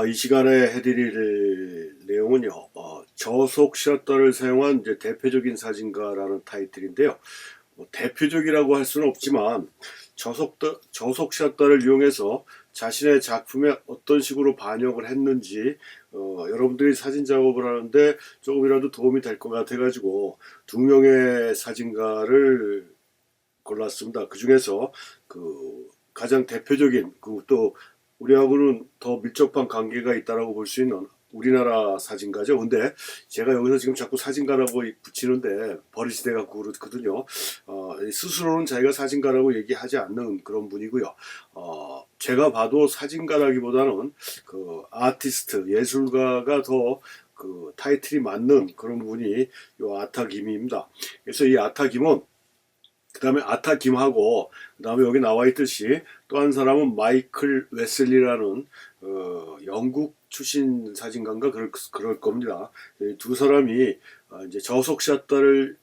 이 시간에 해드릴 내용은요, 저속 셔터를 사용한 이제 대표적인 사진가라는 타이틀인데요. 대표적이라고 할 수는 없지만, 저속 셔터를 이용해서 자신의 작품에 어떤 식으로 반영을 했는지, 여러분들이 사진 작업을 하는데 조금이라도 도움이 될 것 같아가지고, 두 명의 사진가를 골랐습니다. 그 중에서 가장 대표적인 또 우리하고는 더 밀접한 관계가 있다라고 볼 수 있는 우리나라 사진가죠. 근데 제가 여기서 지금 자꾸 사진가라고 붙이는데 버릇이 돼갖고 그렇거든요. 스스로는 자기가 사진가라고 얘기하지 않는 그런 분이고요. 제가 봐도 사진가라기보다는 아티스트, 예술가가 더 타이틀이 맞는 그런 분이 요 아타 김입니다. 그래서 이 아타 김은 그 다음에 아타 김하고 그 다음에 여기 나와 있듯이 또 한 사람은 마이클 웨슬리라는 영국 출신 사진가인가 그럴 겁니다. 두 사람이 이제 저속 샷들을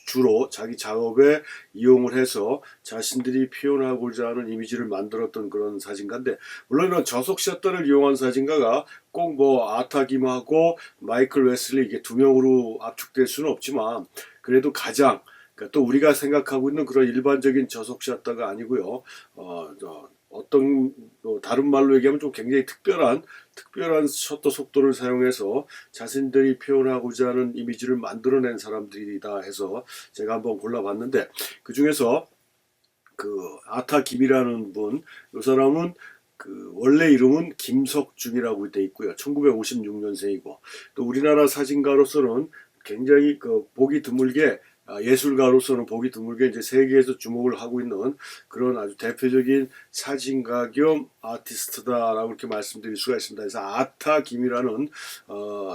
주로 자기 작업에 이용을 해서 자신들이 표현하고자 하는 이미지를 만들었던 그런 사진가인데, 물론 이런 저속 샷들을 이용한 사진가가 꼭 아타 김하고 마이클 웨슬리 이게 두 명으로 압축될 수는 없지만, 그래도 가장 그러니까 또 우리가 생각하고 있는 그런 일반적인 저속 샷다가 아니고요. 어떤 다른 말로 얘기하면 좀 굉장히 특별한 셔터 속도를 사용해서 자신들이 표현하고자 하는 이미지를 만들어낸 사람들이다 해서 제가 한번 골라봤는데, 그 중에서 아타 김이라는 분, 이 사람은 원래 이름은 김석중이라고 돼 있고요. 1956년생이고 또 우리나라 사진가로서는 굉장히 보기 드물게, 예술가로서는 보기 드물게 이제 세계에서 주목을 하고 있는 그런 아주 대표적인 사진가 겸 아티스트다라고 이렇게 말씀드릴 수가 있습니다. 그래서 아타 김이라는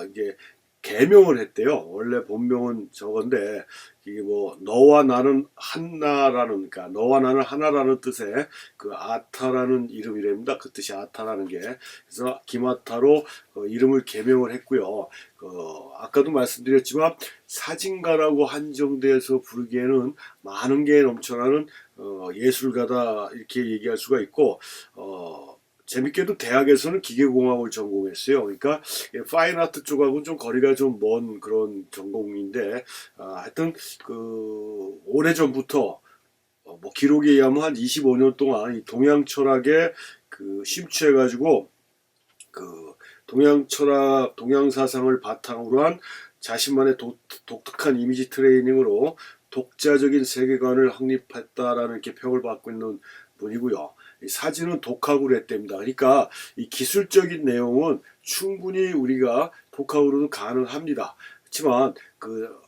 이게 개명을 했대요. 원래 본명은 저건데 이게 너와 나는 하나라는, 그러니까 너와 나는 하나라는 뜻의 아타라는 이름이랍니다. 그 뜻이 아타라는 게. 그래서 김아타로 이름을 개명을 했고요. 아까도 말씀드렸지만 사진가라고 한정돼서 부르기에는 많은 게 넘쳐나는 예술가다 이렇게 얘기할 수가 있고, 재밌게도 대학에서는 기계공학을 전공했어요. 그러니까 파인아트 쪽하고는 좀 거리가 좀 먼 그런 전공인데, 하여튼 오래전부터 기록에 의하면 한 25년 동안 이 동양 철학에 심취해가지고 동양 철학, 동양 사상을 바탕으로 한 자신만의 독특한 이미지 트레이닝으로 독자적인 세계관을 확립했다라는 이렇게 평을 받고 있는 분이고요. 사진은 독학으로 했답니다. 그러니까 이 기술적인 내용은 충분히 우리가 독학으로도 가능합니다. 그렇지만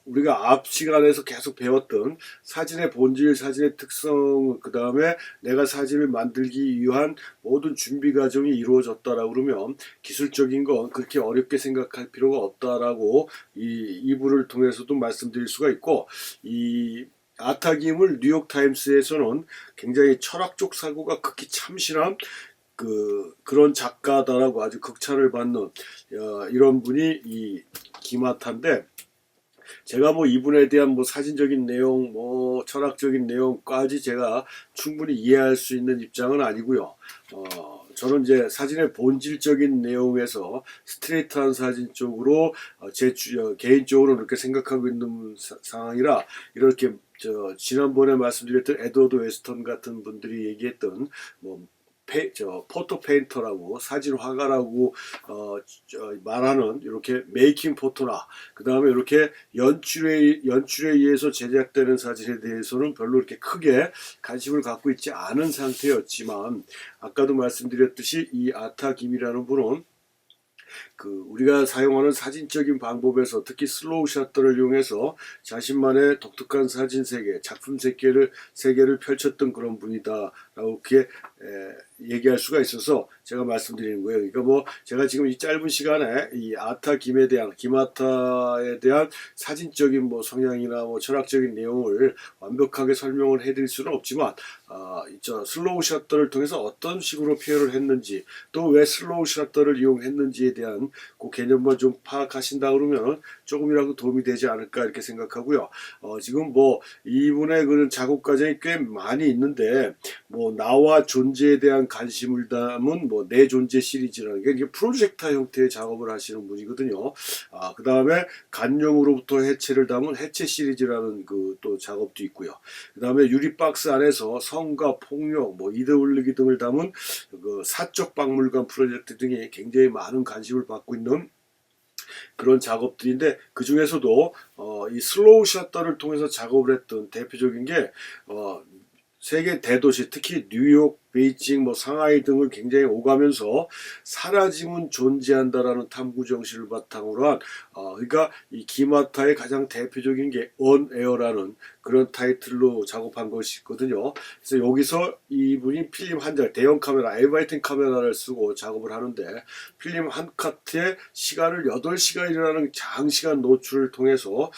우리가 앞 시간에서 계속 배웠던 사진의 본질, 사진의 특성, 그 다음에 내가 사진을 만들기 위한 모든 준비 과정이 이루어졌다라고 그러면 기술적인 건 그렇게 어렵게 생각할 필요가 없다라고 이 부를 통해서도 말씀드릴 수가 있고, 이 아타김을 뉴욕타임스에서는 굉장히 철학적 사고가 극히 참신한 그런 작가다라고 아주 극찬을 받는 이런 분이 이 김아타인데, 제가 이분에 대한 사진적인 내용, 철학적인 내용까지 제가 충분히 이해할 수 있는 입장은 아니고요. 저는 이제 사진의 본질적인 내용에서 스트레이트한 사진 쪽으로 개인적으로 그렇게 생각하고 있는 상황이라, 이렇게 지난번에 말씀드렸던 에드워드 웨스턴 같은 분들이 얘기했던 포토 페인터라고, 사진 화가라고 말하는 이렇게 메이킹 포토나 그 다음에 이렇게 연출에 의해서 제작되는 사진에 대해서는 별로 이렇게 크게 관심을 갖고 있지 않은 상태였지만, 아까도 말씀드렸듯이 이 아타 김이라는 분은 우리가 사용하는 사진적인 방법에서 특히 슬로우 샷들을 이용해서 자신만의 독특한 사진 세계, 작품 세계를 펼쳤던 그런 분이다라고 이렇게 얘기할 수가 있어서 제가 말씀드리는 거예요. 그러니까 제가 지금 이 짧은 시간에 이 아타 김에 대한, 김아타에 대한 사진적인 성향이나 철학적인 내용을 완벽하게 설명을 해드릴 수는 없지만, 슬로우 샷들을 통해서 어떤 식으로 표현을 했는지, 또 왜 슬로우 샷들을 이용했는지에 대한 그 개념만 좀 파악하신다 그러면 조금이라도 도움이 되지 않을까 이렇게 생각하고요. 지금 뭐 이분의 그런 작업 과정이 꽤 많이 있는데 뭐 나와 존재에 대한 관심을 담은 뭐 내 존재 시리즈라는 게 이게 프로젝터 형태의 작업을 하시는 분이거든요. 그 다음에 간용으로부터 해체를 담은 해체 시리즈라는 그 또 작업도 있고요. 그 다음에 유리박스 안에서 성과 폭력, 뭐 이대 올리기 등을 담은 그 사적 박물관 프로젝트 등이 굉장히 많은 관심을 받고 있는 그런 작업들인데 그 중에서도 이 슬로우 셔터를 통해서 작업을 했던 대표적인 게 세계 대도시 특히 뉴욕, 베이징, 뭐 상하이 등을 굉장히 오가면서 사라짐은 존재한다라는 탐구 정신을 바탕으로 한 그러니까 이 기마타의 가장 대표적인 게 언에어라는 그런 타이틀로 작업한 것이 있거든요. 그래서 여기서 이분이 필름 한 장, 대형 카메라, 에바이팅 카메라를 쓰고 작업을 하는데 필름 한 카트에 시간을 8시간이라는 장시간 노출을 통해서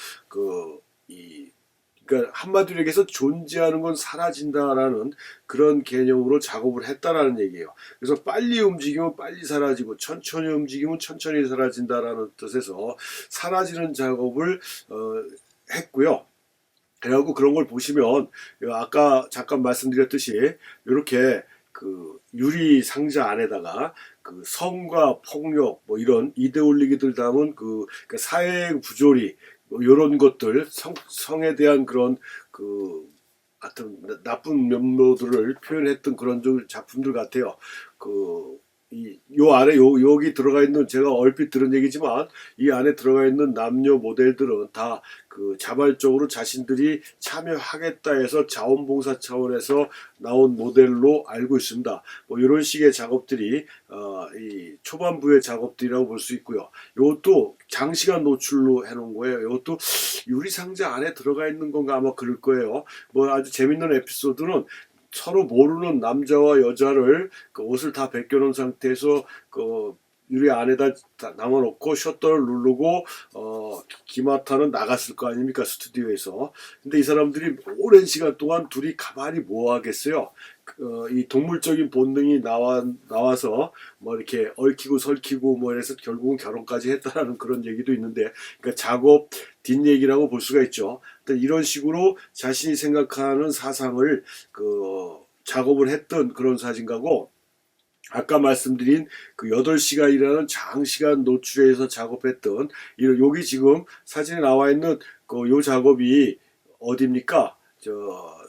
그러니까 한마디로 얘기해서 존재하는 건 사라진다라는 그런 개념으로 작업을 했다라는 얘기예요. 그래서 빨리 움직이면 빨리 사라지고 천천히 움직이면 천천히 사라진다라는 뜻에서 사라지는 작업을 했고요. 그래갖고 그런 걸 보시면 아까 잠깐 말씀드렸듯이 이렇게 그 유리 상자 안에다가 그 성과 폭력 뭐 이런 이대 올리기들 담은 그러니까 사회 부조리 뭐 이런 것들 성에 대한 그런 그 하여튼 나쁜 면모들을 표현했던 그런 작품들 같아요. 요 안에 여기 들어가 있는 제가 얼핏 들은 얘기지만 이 안에 들어가 있는 남녀 모델들은 다 그 자발적으로 자신들이 참여하겠다 해서 자원봉사 차원에서 나온 모델로 알고 있습니다. 뭐 이런 식의 작업들이 이 초반부의 작업들이라고 볼 수 있고요. 이것도 장시간 노출로 해놓은 거예요. 이것도 유리상자 안에 들어가 있는 건가 아마 그럴 거예요. 뭐 아주 재밌는 에피소드는 서로 모르는 남자와 여자를 그 옷을 다 벗겨놓은 상태에서 그 유리 안에다 남아놓고 셔터를 누르고 기마타는 나갔을 거 아닙니까 스튜디오에서. 근데 이 사람들이 오랜 시간 동안 둘이 가만히 뭐 하겠어요. 이 동물적인 본능이 나와서 뭐 이렇게 얽히고 설키고 뭐 이래서 결국은 결혼까지 했다라는 그런 얘기도 있는데 그러니까 작업 뒷얘기라고 볼 수가 있죠. 이런 식으로 자신이 생각하는 사상을 작업을 했던 그런 사진가고 아까 말씀드린 그 8시간이라는 장시간 노출해서 작업했던 여기 지금 사진에 나와 있는 요 작업이 어디입니까?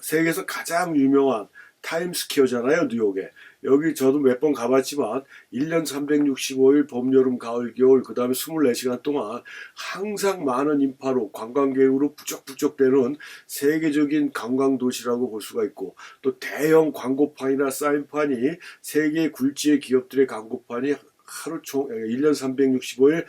세계에서 가장 유명한 타임스퀘어잖아요, 뉴욕에. 여기 저도 몇 번 가봤지만 1년 365일 봄, 여름, 가을, 겨울 그 다음에 24시간 동안 항상 많은 인파로 관광객으로 부쩍부쩍되는 세계적인 관광도시라고 볼 수가 있고 또 대형 광고판이나 사인판이 세계 굴지의 기업들의 광고판이 하루 총 1년 365일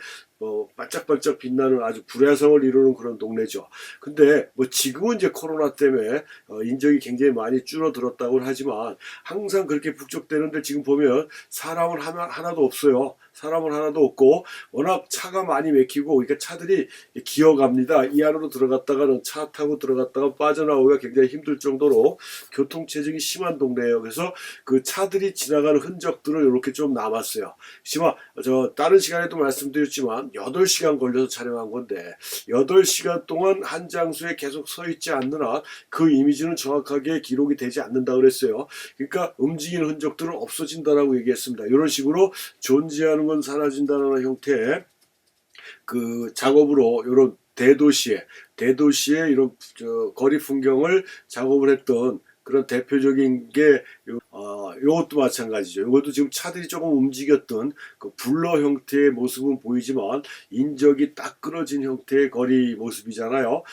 반짝반짝 빛나는 아주 불야성을 이루는 그런 동네죠. 근데 뭐 지금은 이제 코로나 때문에 인적이 굉장히 많이 줄어들었다고 하지만 항상 그렇게 북적대는데 지금 보면 사람은 하나도 없어요. 사람은 하나도 없고 워낙 차가 많이 막히고 그러니까 차들이 기어갑니다. 이 안으로 들어갔다가는 차 타고 들어갔다가 빠져나오기가 굉장히 힘들 정도로 교통체증이 심한 동네예요. 그래서 그 차들이 지나가는 흔적들은 이렇게 좀 남았어요. 하지만 저 다른 시간에도 말씀드렸지만 8시간 걸려서 촬영한 건데 8시간 동안 한 장소에 계속 서 있지 않는 한 그 이미지는 정확하게 기록이 되지 않는다 그랬어요. 그러니까 움직이는 흔적들은 없어진다라고 얘기했습니다. 이런 식으로 존재하는 건 사라진다는 형태의 그 작업으로 이런 대도시의 이런 거리 풍경을 작업을 했던 그런 대표적인 게 요것도 마찬가지죠. 요것도 지금 차들이 조금 움직였던 그 블러 형태의 모습은 보이지만 인적이 딱 끊어진 형태의 거리 모습이잖아요.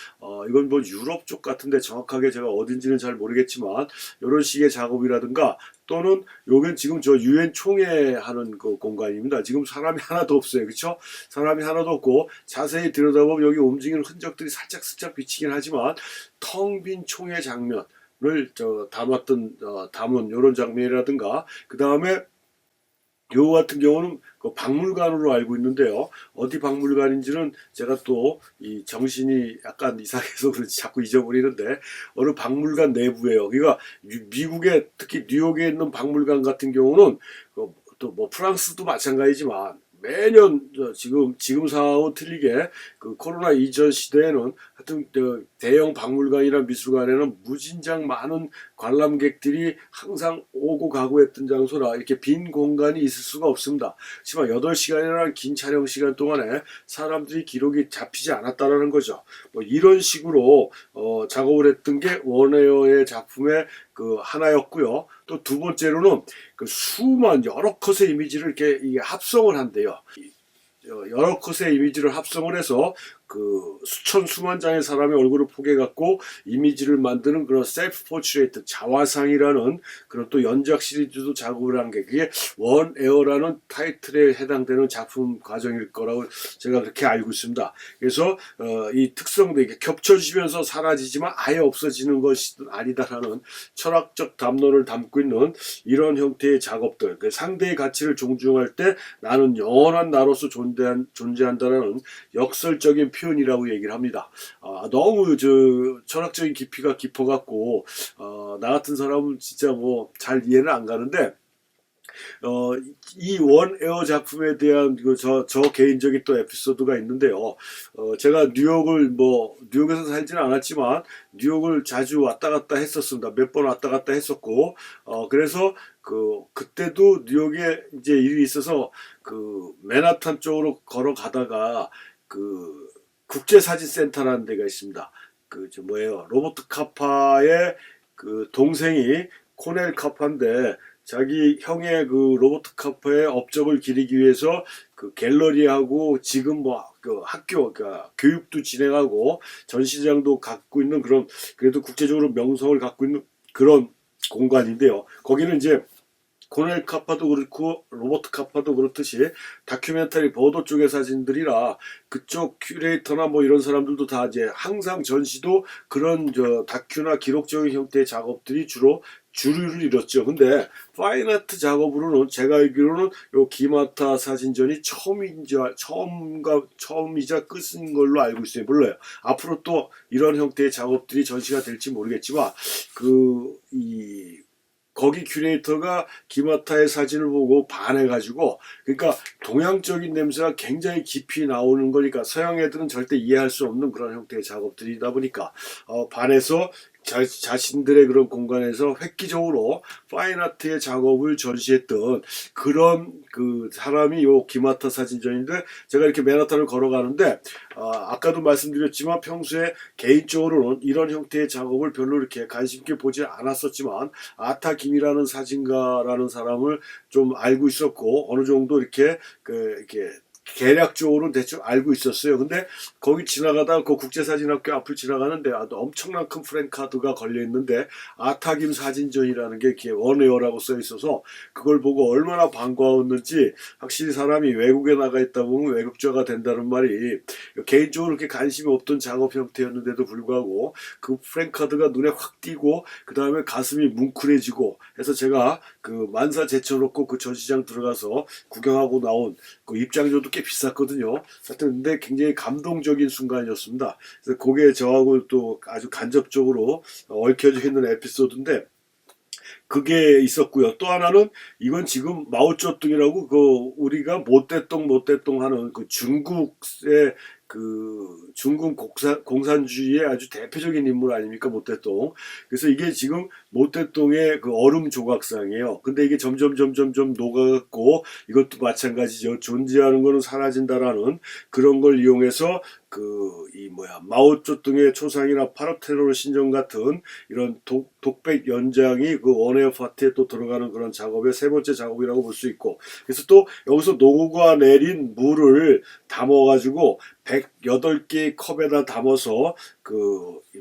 이건 뭐 유럽 쪽 같은데 정확하게 제가 어딘지는 잘 모르겠지만 이런 식의 작업이라든가 또는 요건 지금 저 유엔 총회 하는 그 공간입니다. 지금 사람이 하나도 없어요. 그렇죠? 사람이 하나도 없고 자세히 들여다보면 여기 움직이는 흔적들이 살짝 비치긴 하지만 텅 빈 총회 장면 을 담은 이런 장면이라든가 그 다음에 요 같은 경우는 그 박물관으로 알고 있는데요. 어디 박물관인지는 제가 또 이 정신이 약간 이상해서 그런지 자꾸 잊어버리는데 어느 박물관 내부예요. 그러니까 미국의 특히 뉴욕에 있는 박물관 같은 경우는 또 뭐 프랑스도 마찬가지지만 매년 지금 상황은 틀리게 그 코로나 이전 시대에는 하여튼 대형 박물관이나 미술관에는 무진장 많은 관람객들이 항상 오고 가고 했던 장소라 이렇게 빈 공간이 있을 수가 없습니다. 하지만 8시간이라는 긴 촬영 시간 동안에 사람들이 기록이 잡히지 않았다는 거죠. 뭐 이런 식으로 작업을 했던 게 원에어의 작품의 그 하나였고요. 또 두 번째로는 그 수만 여러 컷의 이미지를 이렇게 합성을 한대요. 여러 컷의 이미지를 합성을 해서 그 수천 수만 장의 사람의 얼굴을 포개갖고 이미지를 만드는 그런 셀프 포트레이트 자화상이라는 그런 또 연작 시리즈도 작업을 한 게 그게 원 에어라는 타이틀에 해당되는 작품 과정일 거라고 제가 그렇게 알고 있습니다. 그래서 이 특성도 이게 겹쳐지면서 사라지지만 아예 없어지는 것이 아니다라는 철학적 담론을 담고 있는 이런 형태의 작업들, 그 상대의 가치를 존중할 때 나는 영원한 나로서 존재한다라는 역설적인 표현이라고 얘기를 합니다. 너무 철학적인 깊이가 깊어갖고 나 같은 사람은 진짜 뭐 잘 이해는 안 가는데 이 원 에어 작품에 대한 저 개인적인 또 에피소드가 있는데요. 제가 뉴욕에서 살지는 않았지만 뉴욕을 자주 왔다 갔다 했었습니다. 몇 번 왔다 갔다 했었고 그래서 그때도 뉴욕에 이제 일이 있어서 그 맨하탄 쪽으로 걸어가다가 그 국제사진센터라는 데가 있습니다. 로버트 카파의 그 동생이 코넬 카파인데 자기 형의 그 로버트 카파의 업적을 기리기 위해서 그 갤러리하고 지금 그 학교, 그러니까 교육도 진행하고 전시장도 갖고 있는 그런 그래도 국제적으로 명성을 갖고 있는 그런 공간인데요. 거기는 이제 코넬 카파도 그렇고 로버트 카파도 그렇듯이 다큐멘터리 보도 쪽의 사진들이라 그쪽 큐레이터나 뭐 이런 사람들도 다 이제 항상 전시도 그런 다큐나 기록적인 형태의 작업들이 주로 주류를 이뤘죠. 근데 파인아트 작업으로는 제가 알기로는 요 기마타 사진전이 처음이자 끝인 걸로 알고 있어요. 몰라요. 앞으로 또 이런 형태의 작업들이 전시가 될지 모르겠지만 거기 큐레이터가 기마타의 사진을 보고 반해가지고 그러니까 동양적인 냄새가 굉장히 깊이 나오는 거니까 서양 애들은 절대 이해할 수 없는 그런 형태의 작업들이다 보니까 반해서 자신들의 그런 공간에서 획기적으로 파인아트의 작업을 전시했던 그런 그 사람이 요 기마타 사진전인데 제가 이렇게 맨하탄을 걸어가는데 아까도 말씀드렸지만 평소에 개인적으로는 이런 형태의 작업을 별로 이렇게 관심 있게 보지 않았었지만 아타 김이라는 사진가라는 사람을 좀 알고 있었고 어느 정도 이렇게 계략적으로는 대충 알고 있었어요. 근데 거기 지나가다가 그 국제사진학교 앞을 지나가는데 엄청난 큰 프랭카드가 걸려있는데 아타김 사진전이라는 게 이렇게 원웨어라고 써있어서 그걸 보고 얼마나 반가웠는지 확실히 사람이 외국에 나가 있다 보면 외국자가 된다는 말이 개인적으로 그렇게 관심이 없던 작업 형태였는데도 불구하고 그 프랭카드가 눈에 확 띄고 그 다음에 가슴이 뭉클해지고 해서 제가 그 만사 제쳐놓고 그 전시장 들어가서 구경하고 나온 그 입장료도 꽤 비쌌거든요. 하여튼 근데 굉장히 감동적인 순간이었습니다. 그래서 그게 저하고 또 아주 간접적으로 얽혀져 있는 에피소드인데 그게 있었고요. 또 하나는 이건 지금 마오쩌둥이라고 우리가 모떼똥 하는 그 중국의 중국 공산주의의 아주 대표적인 인물 아닙니까? 모떼똥. 그래서 이게 지금 모떼똥의 그 얼음 조각상이에요. 근데 이게 점점 녹아갖고 이것도 마찬가지죠. 존재하는 거는 사라진다라는 그런 걸 이용해서 마오쩌둥의 초상이나 파르테논 신전 같은 이런 독백 연장이 그 원웨어 파트에 또 들어가는 그런 작업의 세 번째 작업이라고 볼 수 있고 그래서 또 여기서 녹아 내린 물을 담아가지고 108개의 컵에다 담아서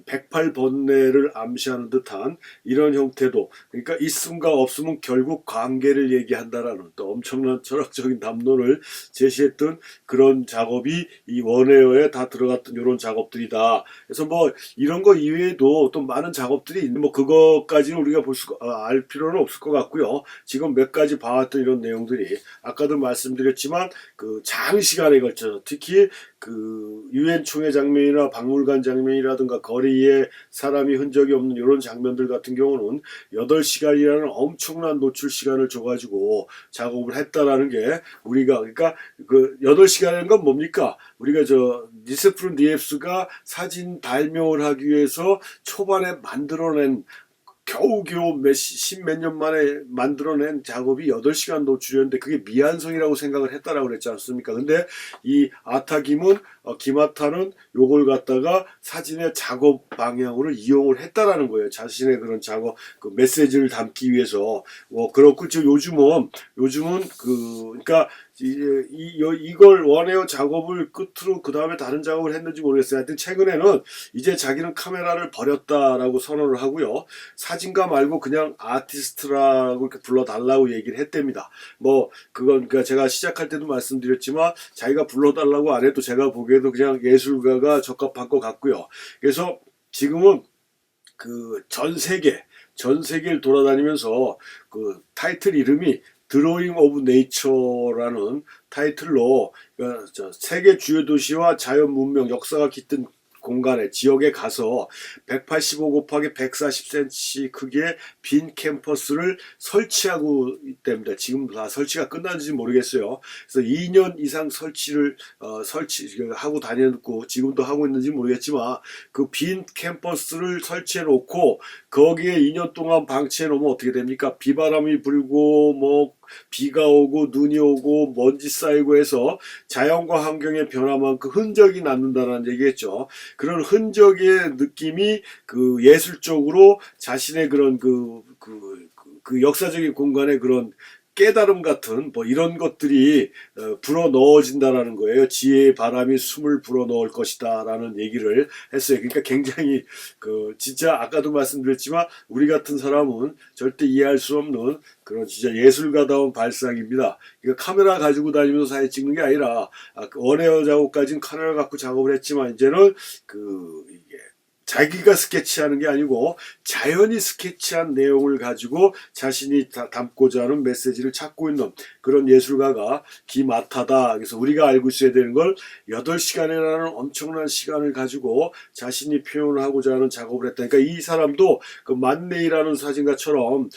108번뇌를 암시하는 듯한 이런 형태도 그러니까 있음과 없음은 결국 관계를 얘기한다라는 또 엄청난 철학적인 담론을 제시했던 그런 작업이 이 원웨어에 다 들어갔던 이런 작업들이다. 그래서 뭐 이런 거 이외에도 또 많은 작업들이 있는데 뭐 그것까지는 우리가 알 필요는 없을 것 같고요. 지금 몇 가지 봐왔던 이런 내용들이 아까도 말씀드렸지만 그 장시간에 걸쳐서 특히 그 유엔 총회 장면이나 박물관 장면이라든가 거리에 사람이 흔적이 없는 이런 장면들 같은 경우는 8시간이라는 엄청난 노출 시간을 줘가지고 작업을 했다라는 게 우리가 그러니까 그 8시간이라는 건 뭡니까? 우리가 저 니세프룬 니엡스가 사진 발명을 하기 위해서 초반에 만들어낸 겨우겨우 십몇 년 만에 만들어낸 작업이 8시간 노출이었는데 그게 미완성이라고 생각을 했다라고 그랬지 않습니까? 근데 이 아타김은 김아타는 요걸 갖다가 사진의 작업 방향으로 이용을 했다라는 거예요. 자신의 그런 작업 그 메시지를 담기 위해서. 그렇고 지금 요즘은 그러니까 이걸 원해요 작업을 끝으로 그 다음에 다른 작업을 했는지 모르겠어요. 하여튼 최근에는 이제 자기는 카메라를 버렸다라고 선언을 하고요. 사진가 말고 그냥 아티스트라고 이렇게 불러달라고 얘기를 했답니다. 그건 그러니까 제가 시작할 때도 말씀드렸지만 자기가 불러달라고 안 해도 제가 보기에도 그냥 예술가가 적합한 것 같고요. 그래서 지금은 그 전 세계를 돌아다니면서 그 타이틀 이름이 드로잉 오브 네이처라는 타이틀로 세계 주요 도시와 자연 문명 역사가 깃든 공간에 지역에 가서 185 곱하기 140cm 크기의 빈 캠퍼스를 설치하고 있답니다. 지금 다 설치가 끝났는지 모르겠어요. 그래서 2년 이상 설치하고 다녔고 지금도 하고 있는지 모르겠지만 그 빈 캠퍼스를 설치해 놓고 거기에 2년 동안 방치해 놓으면 어떻게 됩니까? 비바람이 불고 비가 오고 눈이 오고 먼지 쌓이고 해서 자연과 환경의 변화만큼 흔적이 남는다는 얘기겠죠. 그런 흔적의 느낌이 그 예술적으로 자신의 그런 그 역사적인 공간의 그런 깨달음 같은 이런 것들이 불어 넣어진다라는 거예요. 지혜의 바람이 숨을 불어 넣을 것이다라는 얘기를 했어요. 그러니까 굉장히 진짜 아까도 말씀드렸지만 우리 같은 사람은 절대 이해할 수 없는 그런 진짜 예술가다운 발상입니다. 그러니까 카메라 가지고 다니면서 사진 찍는 게 아니라 원에어 작업까지는 카메라 갖고 작업을 했지만 이제는 이게 자기가 스케치하는 게 아니고 자연이 스케치한 내용을 가지고 자신이 담고자 하는 메시지를 찾고 있는 그런 예술가가 김아타다. 그래서 우리가 알고 있어야 되는 걸 8시간이라는 엄청난 시간을 가지고 자신이 표현을 하고자 하는 작업을 했다. 그러니까 이 사람도 그 만네이라는 사진가처럼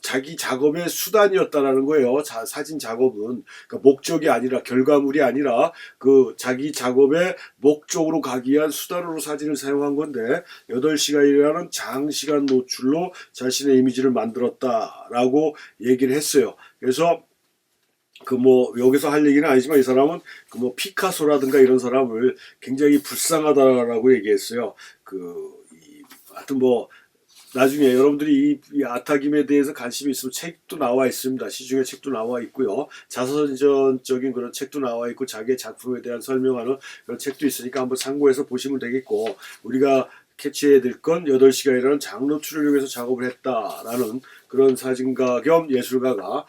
자기 작업의 수단이었다라는 거예요. 사진 작업은 그러니까 목적이 아니라 결과물이 아니라 그 자기 작업의 목적으로 가기 위한 수단으로 사진을 사용한 건데 8시간이라는 장시간 노출로 자신의 이미지를 만들었다라고 얘기를 했어요. 그래서 여기서 할 얘기는 아니지만 이 사람은 피카소라든가 이런 사람을 굉장히 불쌍하다라고 얘기했어요. 하여튼 나중에 여러분들이 이 아타김에 대해서 관심이 있으면 책도 나와 있습니다. 시중에 책도 나와 있고요. 자서전적인 그런 책도 나와 있고 자기의 작품에 대한 설명하는 그런 책도 있으니까 한번 참고해서 보시면 되겠고 우리가 캐치해야 될 건 8시간이라는 장노출을 위해서 작업을 했다라는 그런 사진가 겸 예술가가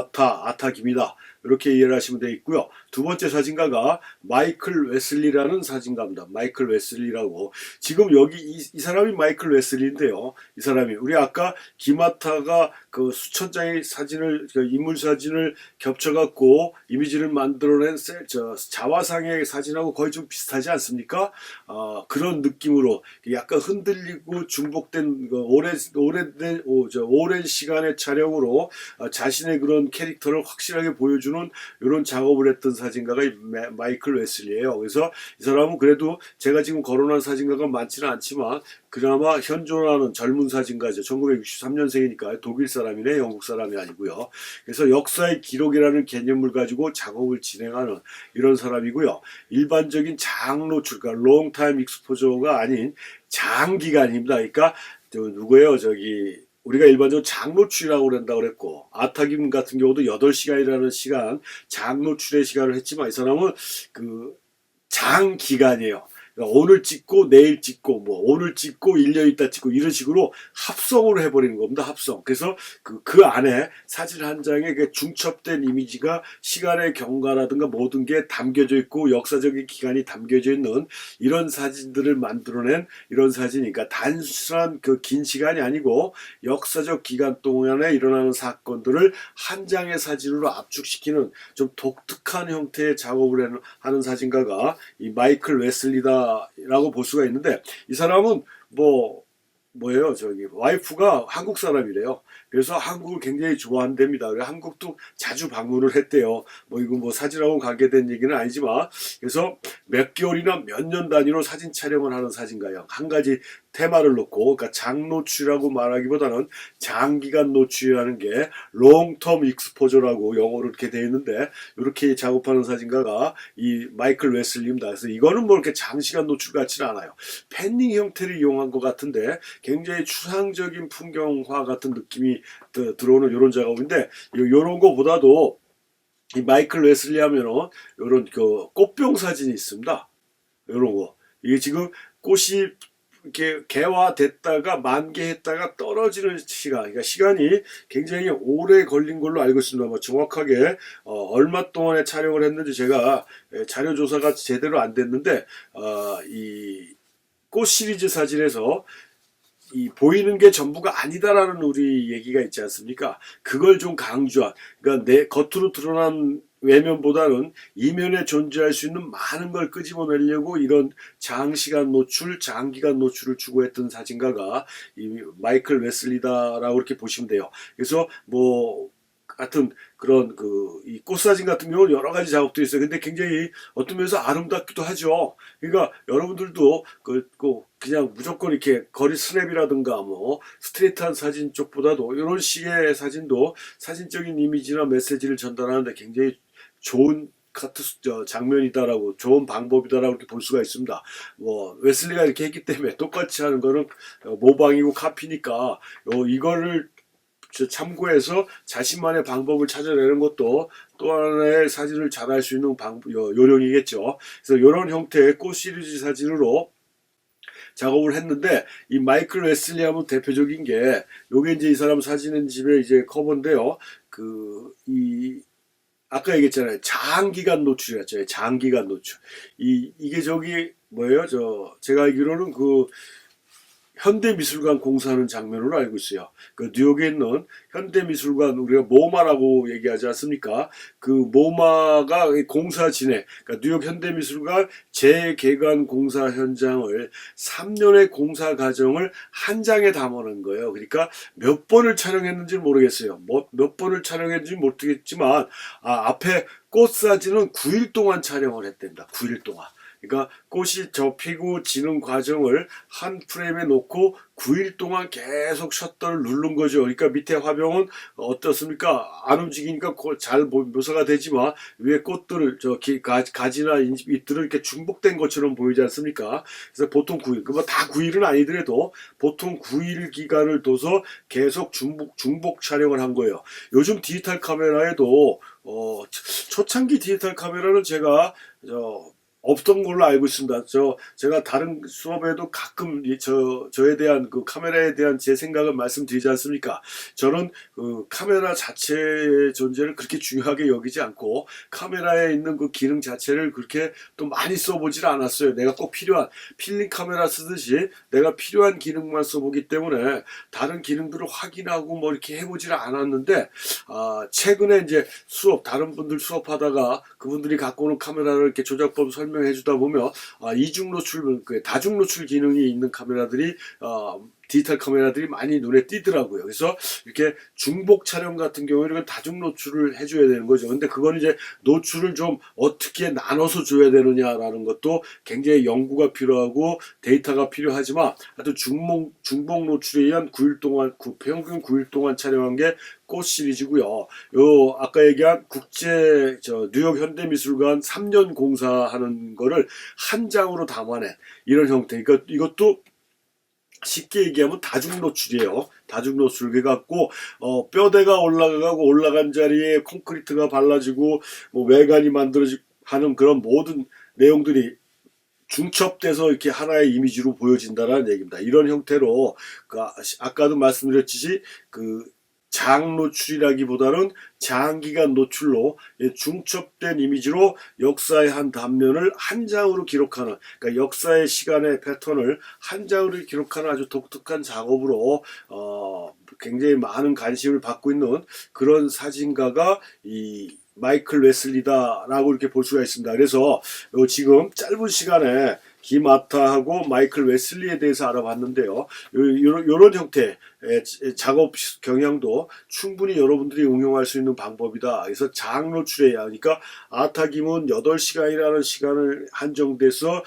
아타김이다. 이렇게 이해를 하시면 되겠고요. 두 번째 사진가가 마이클 웨슬리라는 사진가입니다. 마이클 웨슬리라고. 지금 여기 이 사람이 마이클 웨슬리인데요. 이 사람이 우리 아까 김아타가 그 수천 장의 사진을 인물 사진을 겹쳐갖고 이미지를 만들어낸 자화상의 사진하고 거의 좀 비슷하지 않습니까? 그런 느낌으로 약간 흔들리고 중복된 오랜 시간의 촬영으로 자신의 그런 캐릭터를 확실하게 보여주는 이런 작업을 했던 사진가가 마이클 웨슬리예요. 그래서 이 사람은 그래도 제가 지금 거론한 사진가가 많지는 않지만 그나마 현존하는 젊은 사진가죠. 1963년생이니까 독일 사람이네, 영국 사람이 아니고요. 그래서 역사의 기록이라는 개념을 가지고 작업을 진행하는 이런 사람이고요. 일반적인 장노출, 그러니까 롱타임 익스포저가 아닌 장기간입니다. 그러니까 누구예요? 우리가 일반적으로 장노출이라고 그런다고 그랬고 아타김 같은 경우도 8시간이라는 시간 장노출의 시간을 했지만 이 사람은 장기간이에요. 그러니까 오늘 찍고 내일 찍고 뭐 오늘 찍고 1년 있다 찍고 이런 식으로 합성으로 해버리는 겁니다. 합성. 그래서 그 안에 사진 한 장에 그 중첩된 이미지가 시간의 경과라든가 모든 게 담겨져 있고 역사적인 기간이 담겨져 있는 이런 사진들을 만들어낸 이런 사진이니까 단순한 그 긴 시간이 아니고 역사적 기간 동안에 일어나는 사건들을 한 장의 사진으로 압축시키는 좀 독특한 형태의 작업을 하는 사진가가 이 마이클 웨슬리다라고 볼 수가 있는데, 이 사람은 뭐예요? 저기 와이프가 한국 사람이래요. 그래서 한국을 굉장히 좋아한답니다. 한국도 자주 방문을 했대요. 이거 사진하고 관계된 얘기는 아니지만, 그래서 몇 개월이나 몇 년 단위로 사진 촬영을 하는 사진가요. 한 가지 테마를 놓고, 그러니까 장노출이라고 말하기보다는 장기간 노출이라는 게 롱텀 익스포저라고 영어로 이렇게 되어 있는데, 이렇게 작업하는 사진가가 이 마이클 웨슬리입니다. 그래서 이거는 이렇게 장시간 노출 같지는 않아요. 팬닝 형태를 이용한 것 같은데 굉장히 추상적인 풍경화 같은 느낌이 들어오는 이런 작업인데, 이런 거보다도 이 마이클 웨슬리 하면은 이런 그 꽃병 사진이 있습니다. 이런 거. 이게 지금 꽃이 이렇게 개화됐다가 만개했다가 떨어지는 시간, 그러니까 시간이 굉장히 오래 걸린 걸로 알고 있습니다. 정확하게 얼마 동안에 촬영을 했는지 제가 자료 조사가 제대로 안 됐는데, 이 꽃 시리즈 사진에서 이 보이는 게 전부가 아니다라는 우리 얘기가 있지 않습니까? 그걸 좀 강조한, 그러니까 내 겉으로 드러난 외면보다는 이면에 존재할 수 있는 많은 걸 끄집어내려고 이런 장시간 노출, 장기간 노출을 추구했던 사진가가 이 마이클 웨슬리다라고 이렇게 보시면 돼요. 그래서 같은 그런 이 꽃사진 같은 경우는 여러 가지 작업도 있어요. 근데 굉장히 어떤 면에서 아름답기도 하죠. 그러니까 여러분들도 그냥 무조건 이렇게 거리 스냅이라든가 스트레이트한 사진 쪽보다도 이런 식의 사진도 사진적인 이미지나 메시지를 전달하는데 굉장히 좋은 장면이다라고, 좋은 방법이다라고 이렇게 볼 수가 있습니다. 웨슬리가 이렇게 했기 때문에 똑같이 하는 거는 모방이고 카피니까 이거를 참고해서 자신만의 방법을 찾아내는 것도 또 하나의 사진을 잘할 수 있는 요령이겠죠. 그래서 이런 형태의 꽃 시리즈 사진으로 작업을 했는데, 이 마이클 웨슬리 하면 대표적인 게 요게 이제 이 사람 사진은 집에 이제 커버인데요. 아까 얘기했잖아요. 장기간 노출이었죠. 장기간 노출. 이게 뭐예요? 제가 알기로는 현대미술관 공사하는 장면으로 알고 있어요. 뉴욕에 있는 현대미술관, 우리가 모마라고 얘기하지 않습니까? 그 모마가 공사 진행, 그러니까 뉴욕 현대미술관 재개관 공사 현장을 3년의 공사 과정을 한 장에 담아놓은 거예요. 그러니까 몇 번을 촬영했는지 모르겠어요. 몇 번을 촬영했는지 모르겠지만, 앞에 꽃 사진은 9일 동안 촬영을 했답니다. 9일 동안. 그러니까 꽃이 접히고 지는 과정을 한 프레임에 놓고 9일 동안 계속 셔터를 누른 거죠. 그러니까 밑에 화병은 어떻습니까? 안 움직이니까 잘 묘사가 되지만 위에 꽃들을 가지나 잎들을 이렇게 중복된 것처럼 보이지 않습니까? 그래서 보통 9일, 다 9일은 아니더라도 보통 9일 기간을 둬서 계속 중복 촬영을 한 거예요. 요즘 디지털 카메라에도 초창기 디지털 카메라는 제가 없던 걸로 알고 있습니다. 제가 다른 수업에도 가끔 저에 대한 카메라에 대한 제 생각을 말씀드리지 않습니까? 저는 카메라 자체의 존재를 그렇게 중요하게 여기지 않고 카메라에 있는 그 기능 자체를 그렇게 또 많이 써보질 않았어요. 내가 꼭 필요한 필름 카메라 쓰듯이 내가 필요한 기능만 써보기 때문에 다른 기능들을 확인하고 이렇게 해보질 않았는데, 최근에 이제 다른 분들 수업하다가 그분들이 갖고 오는 카메라를 이렇게 조작법 설명해 주다 보면 이중 노출, 다중 노출 기능이 있는 카메라들이 디지털 카메라들이 많이 눈에 띄더라고요. 그래서 이렇게 중복 촬영 같은 경우에는 다중 노출을 해줘야 되는 거죠. 근데 그건 이제 노출을 좀 어떻게 나눠서 줘야 되느냐라는 것도 굉장히 연구가 필요하고 데이터가 필요하지만, 하여튼 중복 노출에 의한 9일 동안, 평균 9일 동안 촬영한 게 꽃 시리즈고요. 아까 얘기한 뉴욕 현대미술관 3년 공사하는 거를 한 장으로 담아낸 이런 형태. 그러니까 이것도 쉽게 얘기하면 다중 노출이에요. 다중 노출. 그래갖고 뼈대가 올라가고 올라간 자리에 콘크리트가 발라지고 외관이 만들어지고 하는 그런 모든 내용들이 중첩돼서 이렇게 하나의 이미지로 보여진다는 얘기입니다. 이런 형태로 아까도 말씀드렸듯이 장 노출이라기보다는 장기간 노출로 중첩된 이미지로 역사의 한 단면을 한 장으로 기록하는, 그러니까 역사의 시간의 패턴을 한 장으로 기록하는 아주 독특한 작업으로 굉장히 많은 관심을 받고 있는 그런 사진가가 이 마이클 웨슬리다라고 이렇게 볼 수가 있습니다. 그래서 지금 짧은 시간에 김아타하고 마이클 웨슬리에 대해서 알아봤는데요. 이런 형태의 작업 경향도 충분히 여러분들이 응용할 수 있는 방법이다. 그래서 장 노출해야 하니까 아타 김은 8시간이라는 시간을 한정돼서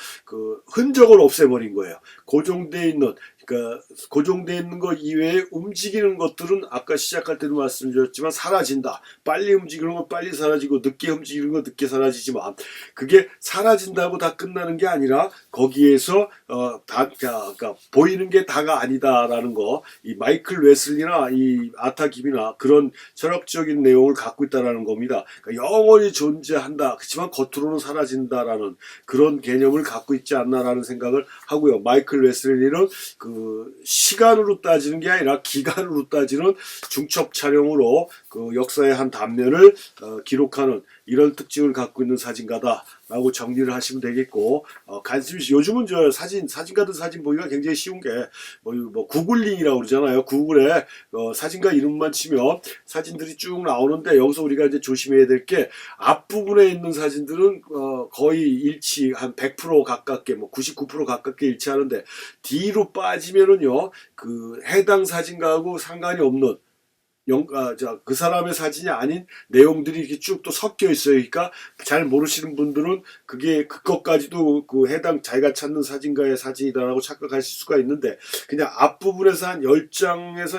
흔적을 없애버린 거예요. 고정되어 있는, 그러니까 고정되어 있는 것 이외에 움직이는 것들은 아까 시작할 때도 말씀드렸지만 사라진다. 빨리 움직이는 건 빨리 사라지고 늦게 움직이는 건 늦게 사라지지만 그게 사라진다고 다 끝나는 게 아니라 거기에서 그러니까 보이는 게 다가 아니다라는 거, 이 마이클 웨슬리나 이 아타 김이나 그런 철학적인 내용을 갖고 있다라는 겁니다. 그러니까 영원히 존재한다. 그렇지만 겉으로는 사라진다라는 그런 개념을 갖고 있지 않나라는 생각을 하고요. 마이클 웨슬리는 시간으로 따지는 게 아니라 기간으로 따지는 중첩 촬영으로 역사의 한 단면을 기록하는 이런 특징을 갖고 있는 사진가다라고 정리를 하시면 되겠고, 요즘은 사진가들 사진 보기가 굉장히 쉬운 게 구글링이라고 그러잖아요. 구글에 사진가 이름만 치면 사진들이 쭉 나오는데, 여기서 우리가 이제 조심해야 될 게 앞부분에 있는 사진들은 거의 일치 한 100% 가깝게 99% 가깝게 일치하는데, 뒤로 빠지면은요 해당 사진가하고 상관이 없는 그 사람의 사진이 아닌 내용들이 이렇게 쭉 또 섞여 있어요. 그러니까 잘 모르시는 분들은 그것까지도 해당 자기가 찾는 사진가의 사진이다라고 착각하실 수가 있는데, 그냥 앞부분에서 한 10장에서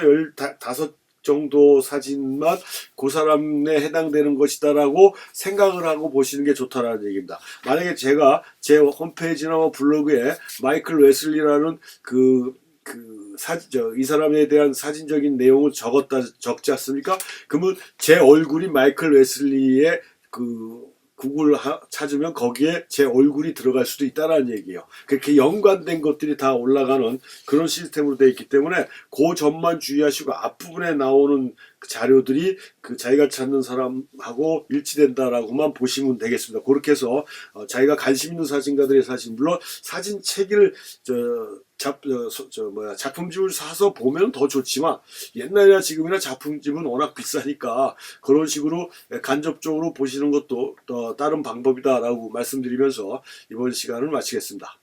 15 정도 사진만 그 사람에 해당되는 것이다라고 생각을 하고 보시는 게 좋다라는 얘기입니다. 만약에 제가 제 홈페이지나 블로그에 마이클 웨슬리라는 이 사람에 대한 사진적인 내용을 적지 않습니까? 그러면 제 얼굴이 마이클 웨슬리의 구글 찾으면 거기에 제 얼굴이 들어갈 수도 있다는 얘기예요. 그렇게 연관된 것들이 다 올라가는 그런 시스템으로 되어 있기 때문에 그 점만 주의하시고 앞부분에 나오는 자료들이 자기가 찾는 사람하고 일치된다라고만 보시면 되겠습니다. 그렇게 해서 자기가 관심 있는 사진가들의 사진, 물론 사진 책을 작품집을 사서 보면 더 좋지만, 옛날이나 지금이나 작품집은 워낙 비싸니까 그런 식으로 간접적으로 보시는 것도 다른 방법이다라고 말씀드리면서 이번 시간을 마치겠습니다.